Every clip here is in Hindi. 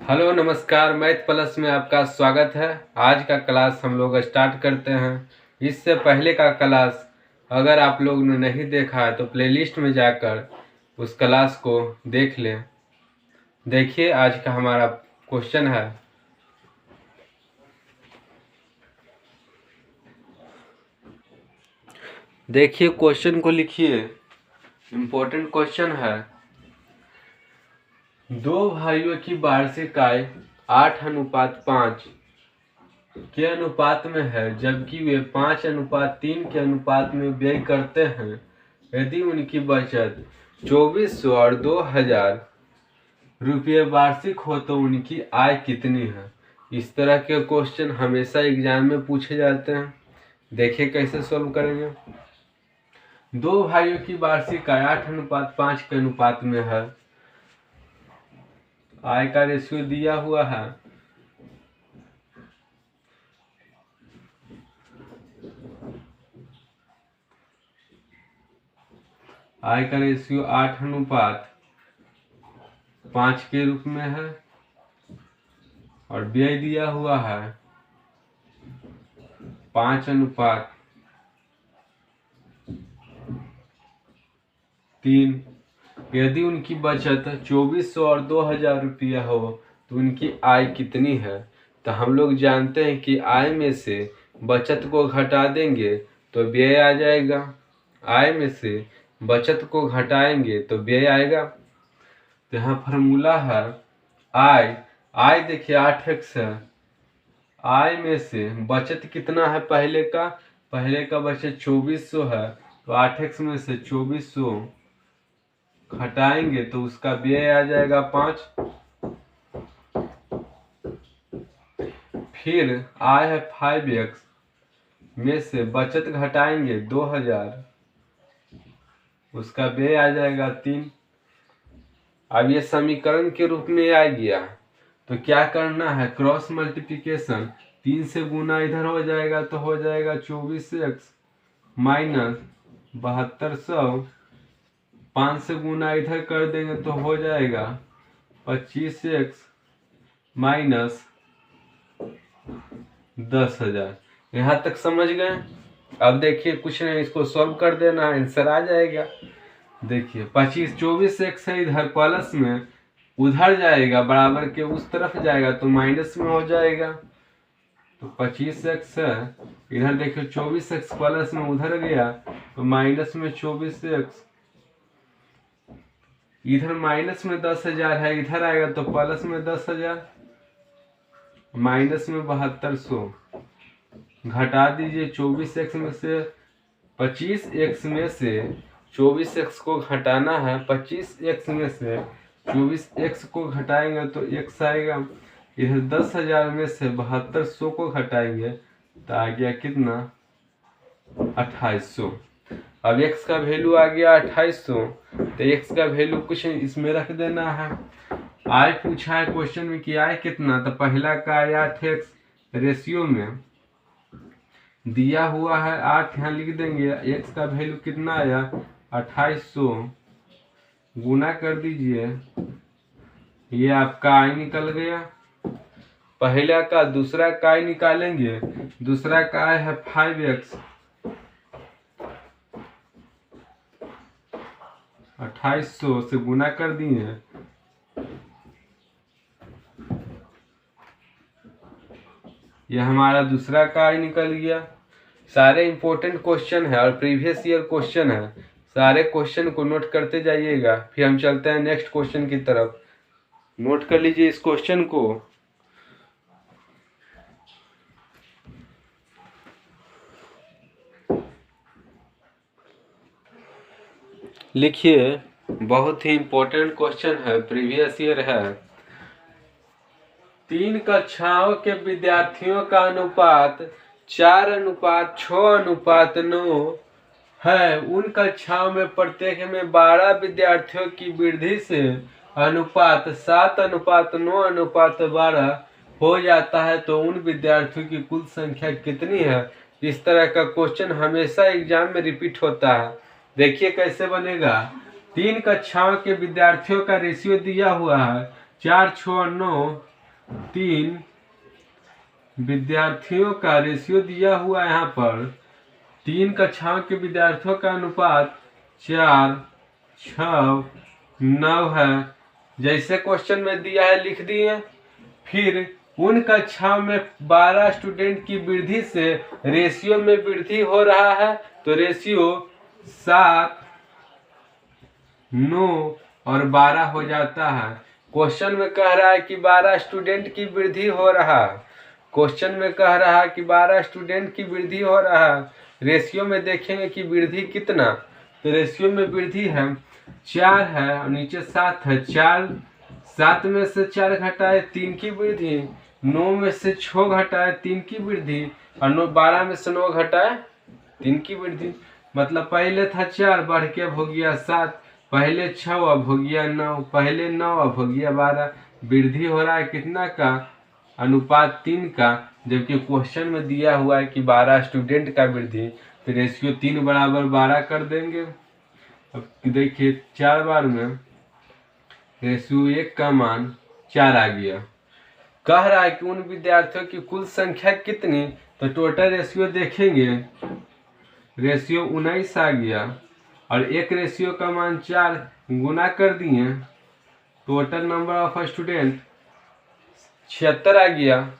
हेलो नमस्कार, मैथ प्लस में आपका स्वागत है। आज का क्लास हम लोग स्टार्ट करते हैं। इससे पहले का क्लास अगर आप लोग ने नहीं देखा है तो प्लेलिस्ट में जाकर उस क्लास को देख लें। देखिए आज का हमारा क्वेश्चन है। देखिए क्वेश्चन को लिखिए, इम्पोर्टेंट क्वेश्चन है। दो भाइयों की वार्षिक आय 8:5 के अनुपात में है, जबकि वे 5:3 के अनुपात में व्यय करते हैं। यदि उनकी बचत 2400 और 2000 रुपये वार्षिक हो तो उनकी आय कितनी है। इस तरह के क्वेश्चन हमेशा एग्जाम में पूछे जाते हैं। देखिए कैसे सॉल्व करेंगे। दो भाइयों की वार्षिक आय 8:5 के अनुपात में है। आय का रेशियो दिया हुआ है। आय का रेशियो 8:5 के रूप में है और व्यय दिया हुआ है 5:3। यदि उनकी बचत 2400 और 2000 रुपया हो तो उनकी आय कितनी है। तो हम लोग जानते हैं कि आय में से बचत को घटा देंगे तो व्यय आ जाएगा। आय में से बचत को घटाएंगे तो व्यय आएगा। तो यहाँ फॉर्मूला है आय देखिए 8x है। आय में से बचत कितना है, पहले का बचत 2400 है, तो 8x में से 2400 घटाएंगे तो उसका व्यय आ जाएगा 5। फिर आय है 5x में से बचत घटाएंगे 2000, उसका व्यय आ जाएगा 3। अब ये समीकरण के रूप में आ गया तो क्या करना है, क्रॉस मल्टीप्लिकेशन। 3 से गुना इधर हो जाएगा तो हो जाएगा 24x माइनस 7200। 5 से गुना इधर कर देंगे तो हो जाएगा 25x माइनस 10,000। यहाँ तक समझ गए। अब देखिए कुछ नहीं, इसको सॉल्व कर देना, आंसर आ जाएगा। देखिए 24x है, इधर प्लस में उधर जाएगा, बराबर के उस तरफ जाएगा तो माइनस में हो जाएगा। तो 25x है, इधर देखिए 24x प्लस में उधर गया तो माइनस में 24x। इधर माइनस में 10,000 है, इधर आएगा तो प्लस में 10,000, माइनस में 7200। घटा दीजिए 24x में से 25x में से 24x को घटाना है। 25x में से 24x को घटाएंगे तो x आएगा। इधर 10,000 में से 7200 को घटाएंगे तो आ गया कितना, 2800। अब x का वैल्यू आ गया 2800, तो x का वैल्यू कुछ इसमें रख देना है। आय पूछा है क्वेश्चन में कि आय कितना, तो पहला का आया 8x रेशियो में दिया हुआ है 8, यहाँ लिख देंगे। x का वैल्यू कितना आया 2800, गुना कर दीजिए, ये आपका आय निकल गया। पहला का दूसरा का आय निकालेंगे। दूसरा का आय है 5x, 2800 से गुना कर दिए, यह हमारा दूसरा का आय निकल गया। सारे इंपॉर्टेंट क्वेश्चन है और प्रीवियस ईयर क्वेश्चन है। सारे क्वेश्चन को नोट करते जाइएगा। फिर हम चलते हैं नेक्स्ट क्वेश्चन की तरफ। नोट कर लीजिए इस क्वेश्चन को। लिखिए, बहुत ही इंपॉर्टेंट क्वेश्चन है, प्रीवियस ईयर है। 3 कक्षाओं के विद्यार्थियों का अनुपात 4:6:9 है। उन कक्षाओं में प्रत्येक में 12 विद्यार्थियों की वृद्धि से अनुपात 7:9:12 हो जाता है, तो उन विद्यार्थियों की कुल संख्या कितनी है। इस तरह का क्वेश्चन हमेशा एग्जाम में रिपीट होता है। देखिए कैसे बनेगा। 3 कक्षाओं के विद्यार्थियों का रेशियो दिया हुआ है 4, 6, 9, 3 विद्यार्थियों का रेशियो दिया हुआ है। यहाँ पर 3 कक्षाओं के विद्यार्थियों का अनुपात 4, 6, 9 है। जैसे क्वेश्चन में दिया है लिख दिए। फिर उन कक्षाओं में 12 स्टूडेंट की वृद्धि से रेशियो में वृद्धि हो रहा है, तो रेशियो 7, 9 और 12 हो जाता है। क्वेश्चन में कह रहा है कि 12 स्टूडेंट की वृद्धि हो रहा है। क्वेश्चन में कह रहा है कि 12 स्टूडेंट की वृद्धि हो रहा है। रेशियो में देखेंगे कि वृद्धि कितना, तो रेशियो में वृद्धि है 4 है और नीचे 7 है। 7 में से 4 घटाए 3 की वृद्धि, 9 में से 6 घटाए 3 की वृद्धि और 12 में से 9 घटाए 3 की वृद्धि। मतलब पहले था 4 बढ़ के अब हो गया 7, पहले 6 अब हो गया 9, पहले 9 अब हो गया 12। वृद्धि हो रहा है कितना का, अनुपात 3 का, जबकि क्वेश्चन में दिया हुआ है कि 12 स्टूडेंट का वृद्धि, तो रेशियो 3 बराबर 12 कर देंगे। अब देखिए 4 बार में रेशियो 1 का मान 4 आ गया। कह रहा है कि उन विद्यार्थियों की कुल संख्या कितनी, तो टोटल रेशियो देखेंगे, रेशियो 19 आ गया और एक रेशियो का मान 4 गुना कर दिए, टोटल नंबर ऑफ स्टूडेंट 76 आ गया।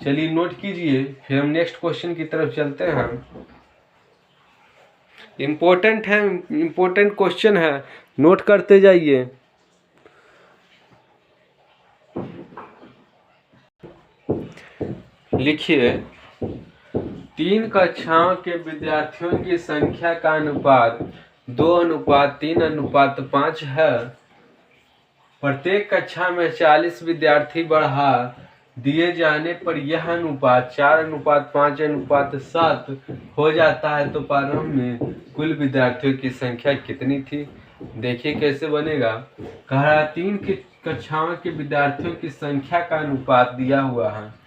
चलिए नोट कीजिए, फिर हम नेक्स्ट क्वेश्चन की तरफ चलते हैं। इम्पोर्टेंट है, इम्पोर्टेंट क्वेश्चन है, नोट करते जाइए। लिखिए 3 कक्षाओं के विद्यार्थियों की संख्या का अनुपात 2:3:5 है। प्रत्येक कक्षा में 40 विद्यार्थी बढ़ा दिए जाने पर यह अनुपात 4:5:7 हो जाता है। तो प्रारंभ में कुल विद्यार्थियों की संख्या कितनी थी? देखिए कैसे बनेगा। कह रहा 3 की कक्षाओं के विद्यार्थियों की संख्या का अनुपात दिया हुआ है।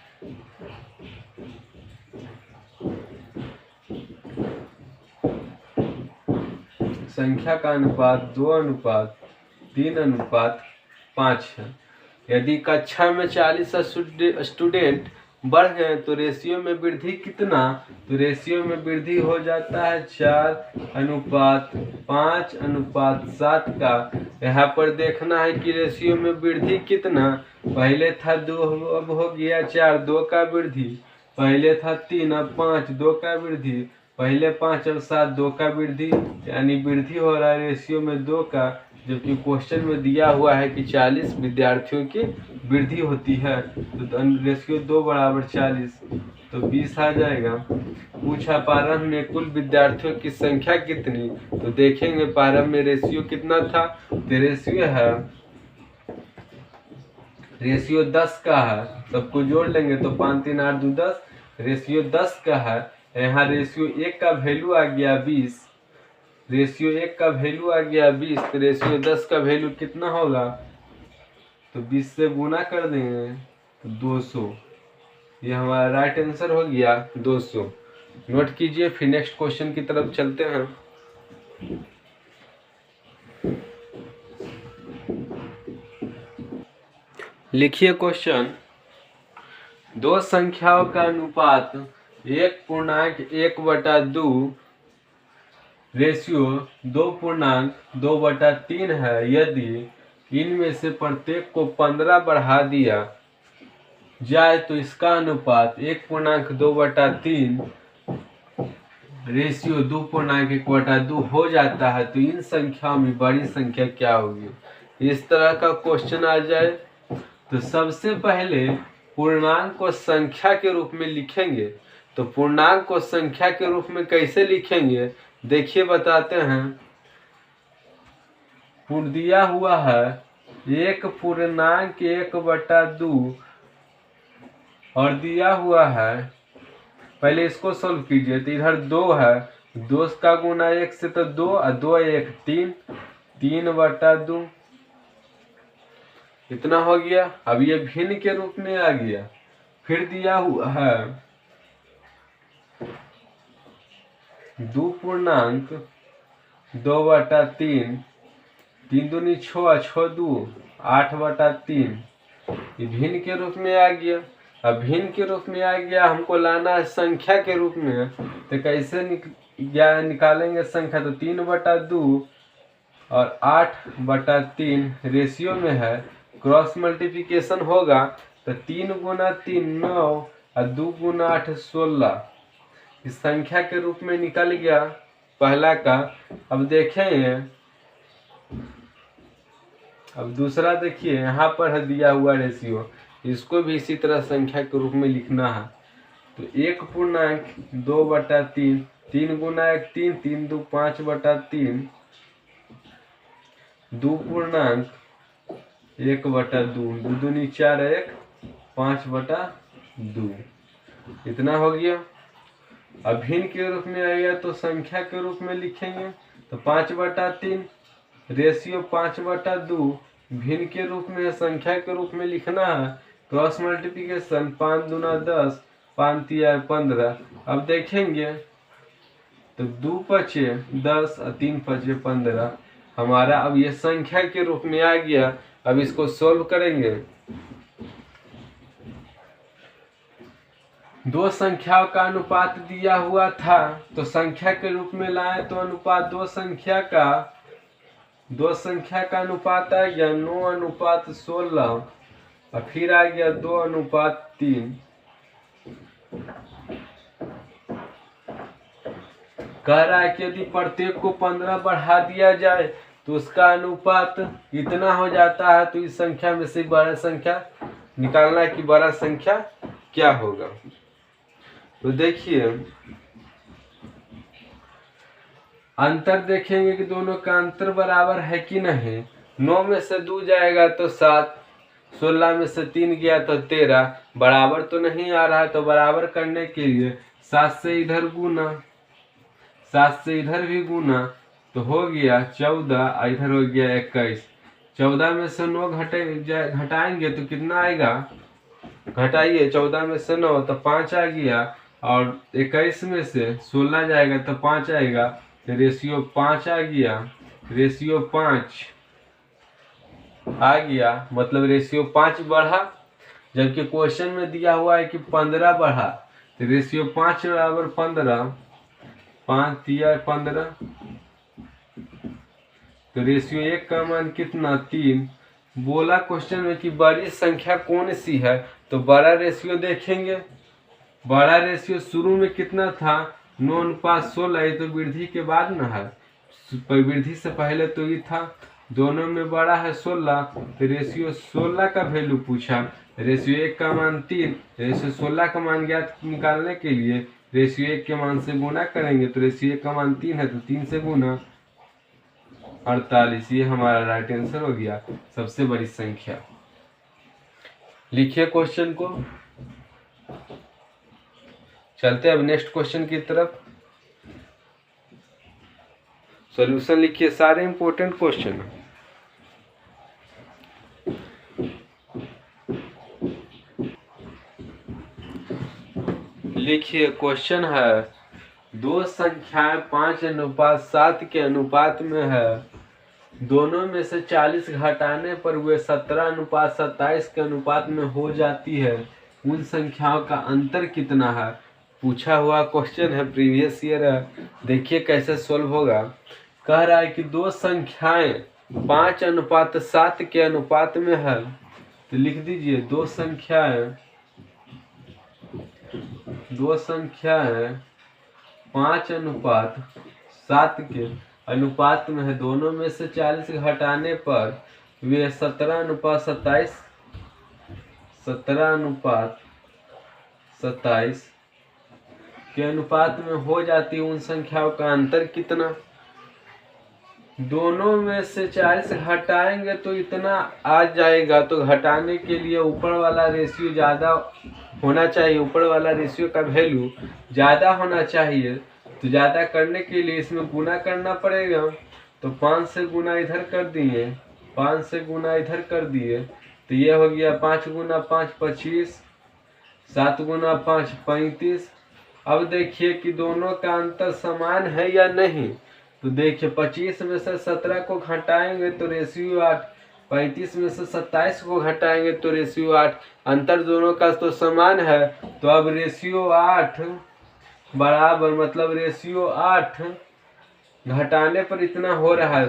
संख्या का अनुपात 2:3:5 है। यदि कक्षा में 40 स्टूडेंट बढ़ गए तो रेशियो में वृद्धि कितना, तो रेशियो में वृद्धि हो जाता है 4:5:7 का। यहाँ पर देखना है कि रेशियो में वृद्धि कितना, पहले था 2 अब हो गया 4, 2 का वृद्धि, पहले था 3 अब 5, 2 का वृद्धि, पहले 5 अब 7, 2 का वृद्धि, यानी वृद्धि हो रहा है रेशियो में 2 का। जबकि क्वेश्चन में दिया हुआ है कि 40 विद्यार्थियों की वृद्धि होती है, तो रेशियो 2 बराबर 40, तो 20 आ जाएगा। पूछा प्रारंभ में कुल विद्यार्थियों की संख्या कितनी, तो देखेंगे प्रारंभ में रेशियो कितना था, तो रेशियो 10 का है। सबको जोड़ लेंगे तो 5 3 8 2 10, रेशियो 10 का है। यहाँ रेशियो 1 का वैल्यू आ गया 20, रेशियो 1 का वैल्यू आ गया 20, तो रेशियो 10 का वैल्यू कितना होगा, तो 20 से गुना कर देंगे तो 200। ये हमारा राइट आंसर हो गया 200। नोट कीजिए, फिर नेक्स्ट क्वेश्चन की तरफ चलते हैं। लिखिए क्वेश्चन, दो संख्याओं का अनुपात 1:1/2 रेशियो 2:2/3 है। यदि इनमें से प्रत्येक को 15 बढ़ा दिया जाए तो इसका अनुपात 1:2/3 रेशियो 2:1/2 हो जाता है। तो इन संख्याओं में बड़ी संख्या क्या होगी? इस तरह का क्वेश्चन आ जाए तो सबसे पहले पूर्णांक को संख्या के रूप में लिखेंगे। तो पूर्णांक को संख्या के रूप में कैसे लिखेंगे, देखिए बताते हैं। दिया हुआ है 1:1/2 और दिया हुआ है, पहले इसको सोल्व कीजिए। तो इधर 2 है, 2 का गुना 1 से तो 2 और 2 1 3, 3/2 इतना हो गया। अब ये भिन्न के रूप में आ गया। फिर दिया हुआ है 2:2/3, 3 दूनी 6, 6 2 8/3, ये भिन्न के रूप में आ गया। अब भिन्न के रूप में आ गया, हमको लाना है संख्या के रूप में। तो कैसे निकालेंगे संख्या? तो 3/2 और 8/3 रेशियो में है, क्रॉस मल्टीप्लिकेशन होगा तो 3 गुना 3 9 और 2 गुना 8 16 इस संख्या के रूप में निकल गया पहला का। अब देखेंगे, अब दूसरा देखिए, यहाँ पर है दिया हुआ रेशियो, इसको भी इसी तरह संख्या के रूप में लिखना है। तो 1/2/3, 3 गुना 1 3, 3 2 5/3, 2 पूर्णांक 1/2, 2 दूनी 4 1 5/2 इतना हो गया। अब भिन्न के रूप में आएगा तो संख्या के रूप में लिखेंगे तो 5/3 रेशियो 5/2 भिन्न के रूप में संख्या के रूप में लिखना है, क्रॉस मल्टीप्लिकेशन 5 दूना 10 5 तिया 15। अब देखेंगे तो 2 पचे 10 और 3 पचे 15 हमारा अब ये संख्या के रूप में आ गया। अब इसको सोल्व करेंगे। दो संख्याओं का अनुपात दिया हुआ था तो संख्या के रूप में लाए तो अनुपात दो संख्या का अनुपात आ गया 9:16 और फिर आ गया 2:3। कह रहा है कि यदि प्रत्येक को 15 बढ़ा दिया जाए तो उसका अनुपात इतना हो जाता है। तो इस संख्या में से बड़ा संख्या निकालना है कि बड़ा संख्या क्या होगा। तो देखिए अंतर देखेंगे कि दोनों का अंतर बराबर है कि नहीं। 9 में से 2 जाएगा तो 7, 16 में से 3 गया तो 13, बराबर तो नहीं आ रहा है। तो बराबर करने के लिए 7 से इधर गुना, 7 से इधर भी गुना तो हो गया 14, इधर हो गया 21। 14 में से 9 घटाएंगे तो कितना आएगा? घटाइए 14 में से 9 तो 5 आ गया, और 21 में से 16 जाएगा तो 5 आएगा, तो रेशियो 5 आ गया। रेशियो 5 आ गया मतलब रेशियो 5 बढ़ा, जबकि क्वेश्चन में दिया हुआ है कि 15 बढ़ा। तो रेशियो 5 बराबर 15, 5 तिया 15। तो रेशियो 1 का मान कितना? 3। बोला क्वेश्चन में कि बड़ी संख्या कौन सी है, तो बड़ा रेशियो देखेंगे। बड़ा रेशियो शुरू में कितना था? 9:16। ये तो वृद्धि के बाद न है, वृद्धि से पहले तो ये था। दोनों में बड़ा है 16, तो रेशियो 16 का वैल्यू पूछा। रेशियो 1 का मान 3, रेशियो 16 का मान ज्ञात निकालने के लिए रेशियो 1 के मान से गुना करेंगे। तो रेशियो 1 का मान 3 है तो 3 से गुना 48। ये हमारा राइट आंसर हो गया, सबसे बड़ी संख्या। लिखिए क्वेश्चन को। चलते अब नेक्स्ट क्वेश्चन की तरफ। सॉल्यूशन लिखिए, सारे इंपॉर्टेंट क्वेश्चन। लिखिए क्वेश्चन है, दो संख्याएं 5:7 के अनुपात में है। दोनों में से 40 घटाने पर वे 17:27 के अनुपात में हो जाती है। उन संख्याओं का अंतर कितना है? पूछा हुआ क्वेश्चन है, प्रीवियस ईयर है। देखिए कैसे सोल्व होगा। कह रहा है कि दो संख्याएं 5:7 के अनुपात में है। तो लिख दीजिए दो संख्याएं 5:7 के अनुपात में है। दोनों में से 40 घटाने पर वे 17:27 के अनुपात में हो जाती है। उन संख्याओं का अंतर कितना? दोनों में से 40 घटाएंगे तो इतना आ जाएगा। तो घटाने के लिए ऊपर वाला रेशियो ज़्यादा होना चाहिए, ऊपर वाला रेशियो का वैल्यू ज़्यादा होना चाहिए। तो ज़्यादा करने के लिए इसमें गुना करना पड़ेगा। तो 5 से गुना इधर कर दिए, 5 से गुना इधर कर दिए, तो ये हो गया 5 गुना 5 25, 7 गुना 5 35। अब देखिए कि दोनों का अंतर समान है या नहीं। तो देखिए 25 में से 17 को घटाएंगे तो रेशियो 8, 35 में से 27 को घटाएंगे तो रेशियो 8। अंतर दोनों का तो समान है, तो अब रेशियो 8 बराबर मतलब रेशियो 8 घटाने पर इतना हो रहा है,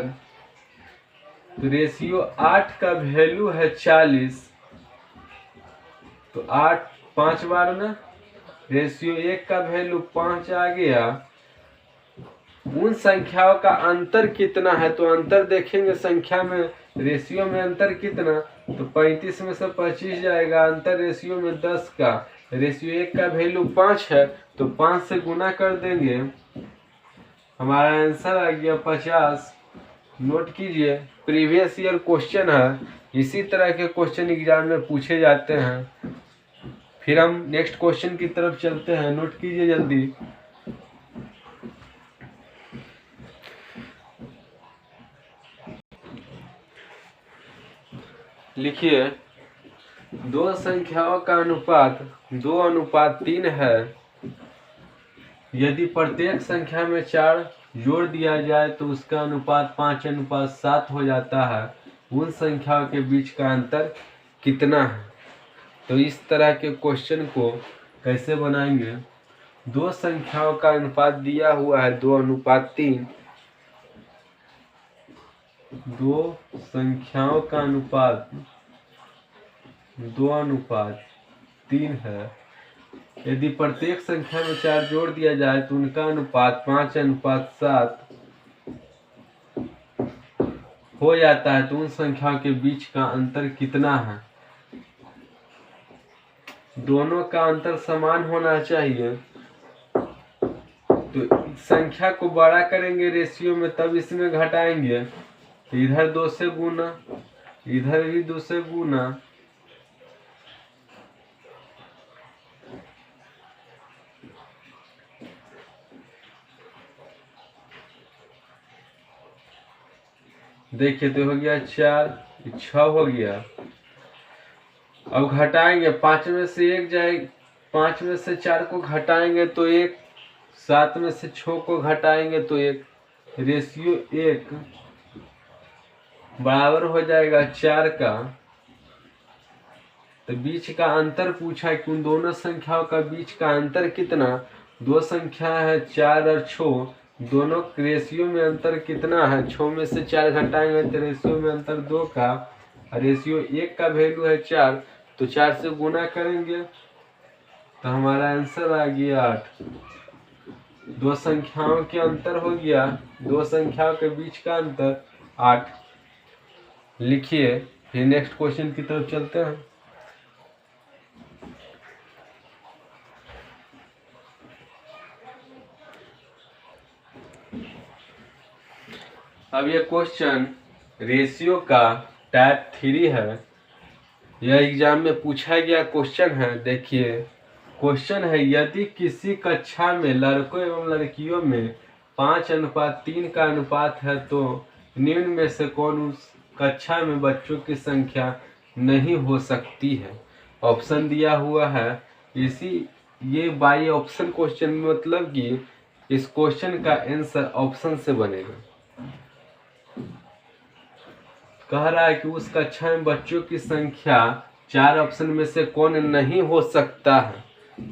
तो रेशियो 8 का वैल्यू है 40। तो 8 5 बार ना, रेशियो 1 का वैल्यू 5 आ गया। उन संख्याओं का अंतर कितना है, तो अंतर देखेंगे संख्या में, रेशियो में अंतर कितना, तो 35 में से 25 जाएगा, अंतर रेशियो में 10 का। रेशियो 1 का वैल्यू 5 है, तो 5 से गुना कर देंगे, हमारा आंसर आ गया 50। नोट कीजिए, प्रीवियस ईयर क्वेश्चन है, इसी तरह के क्वेश्चन एग्जाम में पूछे जाते हैं। फिर हम नेक्स्ट क्वेश्चन की तरफ चलते हैं, नोट कीजिए जल्दी। लिखिए, दो संख्याओं का अनुपात 2:3 है। यदि प्रत्येक संख्या में 4 जोड़ दिया जाए तो उसका अनुपात 5:7 हो जाता है। उन संख्याओं के बीच का अंतर कितना है? तो इस तरह के क्वेश्चन को कैसे बनाएंगे? दो संख्याओं का अनुपात दिया हुआ है 2:3। दो संख्याओं का अनुपात 2:3 है। यदि प्रत्येक संख्या में 4 जोड़ दिया जाए तो उनका अनुपात 5:7 हो जाता है। तो उन संख्याओं के बीच का अंतर कितना है? दोनों का अंतर समान होना चाहिए। तो संख्या को बड़ा करेंगे रेशियो में, तब इसमें घटाएंगे। तो इधर 2 से गुना, इधर भी 2 से गुना, देखिए तो हो गया 4, 6 हो गया। अब घटाएंगे, 5 में से 1 जाए, 5 में से 4 को घटाएंगे तो 1, 7 में से 6 को घटाएंगे तो 1, रेशियो 1 बराबर हो जाएगा 4 का। तो बीच का अंतर पूछा कि उन दोनों संख्याओं का बीच का अंतर कितना। दो संख्या है 4 और 6, दोनों रेशियो में अंतर कितना है? 6 में से 4 घटाएंगे तो रेशियो में अंतर 2 का, रेशियो 1 का वैल्यू है 4, तो 4 से गुना करेंगे तो हमारा आंसर आ गया 8। दो संख्याओं के अंतर हो गया, दो संख्याओं के बीच का अंतर 8। लिखिए, फिर नेक्स्ट क्वेश्चन की तरफ चलते हैं। अब ये क्वेश्चन रेशियो का टाइप 3 है। यह एग्जाम में पूछा गया क्वेश्चन है। देखिए, क्वेश्चन है, यदि किसी कक्षा में लड़कों एवं लड़कियों में 5:3 का अनुपात है तो निम्न में से कौन उस कक्षा में बच्चों की संख्या नहीं हो सकती है? ऑप्शन दिया हुआ है। ये बाई ऑप्शन क्वेश्चन, मतलब कि इस क्वेश्चन का आंसर ऑप्शन से बनेगा। कह रहा है कि उस कक्षा में बच्चों की संख्या 4 ऑप्शन में से कौन नहीं हो सकता है।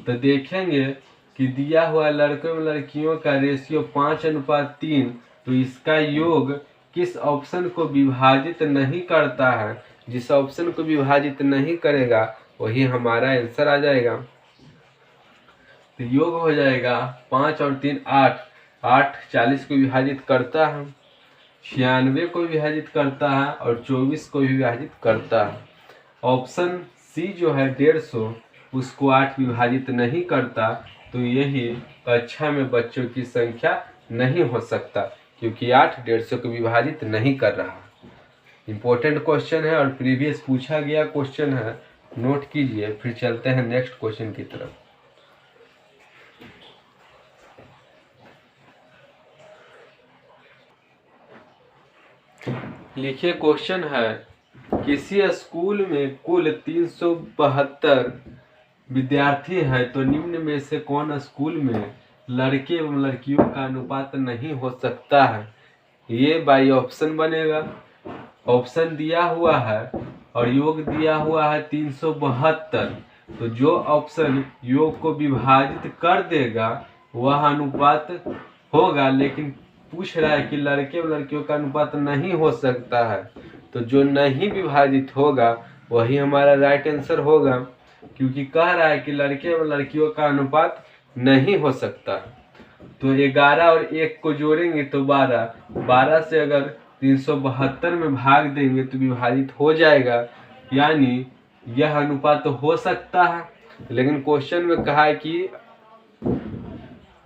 तो देखेंगे कि दिया हुआ लड़कों में लड़कियों का रेशियो 5:3, तो इसका योग किस ऑप्शन को विभाजित नहीं करता है? जिस ऑप्शन को विभाजित नहीं करेगा वही हमारा आंसर आ जाएगा। तो योग हो जाएगा 5 और 3 8, 8 40 को विभाजित करता है, 96 को विभाजित करता है और 24 को विभाजित करता है। ऑप्शन सी जो है 150, उसको 8 विभाजित नहीं करता, तो यही कक्षा में बच्चों की संख्या नहीं हो सकता, क्योंकि 8 150 को विभाजित नहीं कर रहा। इम्पोर्टेंट क्वेश्चन है और प्रीवियस पूछा गया क्वेश्चन है, नोट कीजिए। फिर चलते हैं नेक्स्ट क्वेश्चन की तरफ। लिखिए, क्वेश्चन है, किसी स्कूल में कुल 372 विद्यार्थी है तो निम्न में से कौन स्कूल में लड़के एवं लड़कियों का अनुपात नहीं हो सकता है? ये बाई ऑप्शन बनेगा। ऑप्शन दिया हुआ है और योग दिया हुआ है 372, तो जो ऑप्शन योग को विभाजित कर देगा वह अनुपात होगा। लेकिन पूछ रहा है कि लड़के और लड़कियों का अनुपात नहीं हो सकता है, तो जो नहीं विभाजित होगा वही हमारा राइट आंसर होगा, क्योंकि कह रहा है कि लड़के और लड़कियों का अनुपात नहीं हो सकता। तो 11 और 1 को जोड़ेंगे तो 12, 12 से अगर 372 में भाग देंगे तो विभाजित हो जाएगा, यानी यह अनुपात तो हो सकता है। लेकिन क्वेश्चन में कहा है कि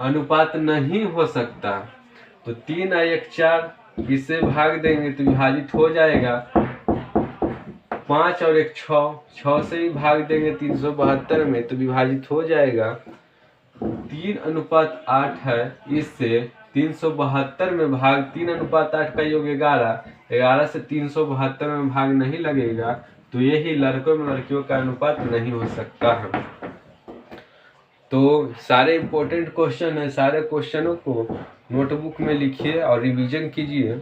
अनुपात नहीं हो सकता, तो 3 और 1 4, इससे भाग देंगे तो विभाजित हो जाएगा। 5 और 1 6, 6 से ही भाग देंगे 372 में तो विभाजित हो जाएगा। 3:8 है, इससे 372 में भाग 3:8 का योग 11, 11 से 372 में भाग नहीं लगेगा, तो यही लड़कों में लड़कियों का अनुपात नहीं हो सकता है। तो सारे इम्पोर्टेंट क्वेश्चन है, सारे क्वेश्चनों को नोटबुक में लिखिए और रिवीजन कीजिए।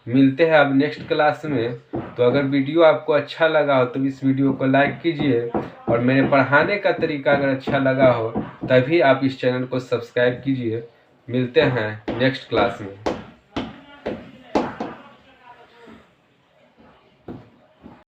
मिलते हैं अब नेक्स्ट क्लास में। तो अगर वीडियो आपको अच्छा लगा हो तो इस वीडियो को लाइक कीजिए, और मेरे पढ़ाने का तरीका अगर अच्छा लगा हो तभी आप इस चैनल को सब्सक्राइब कीजिए। मिलते हैं नेक्स्ट क्लास में।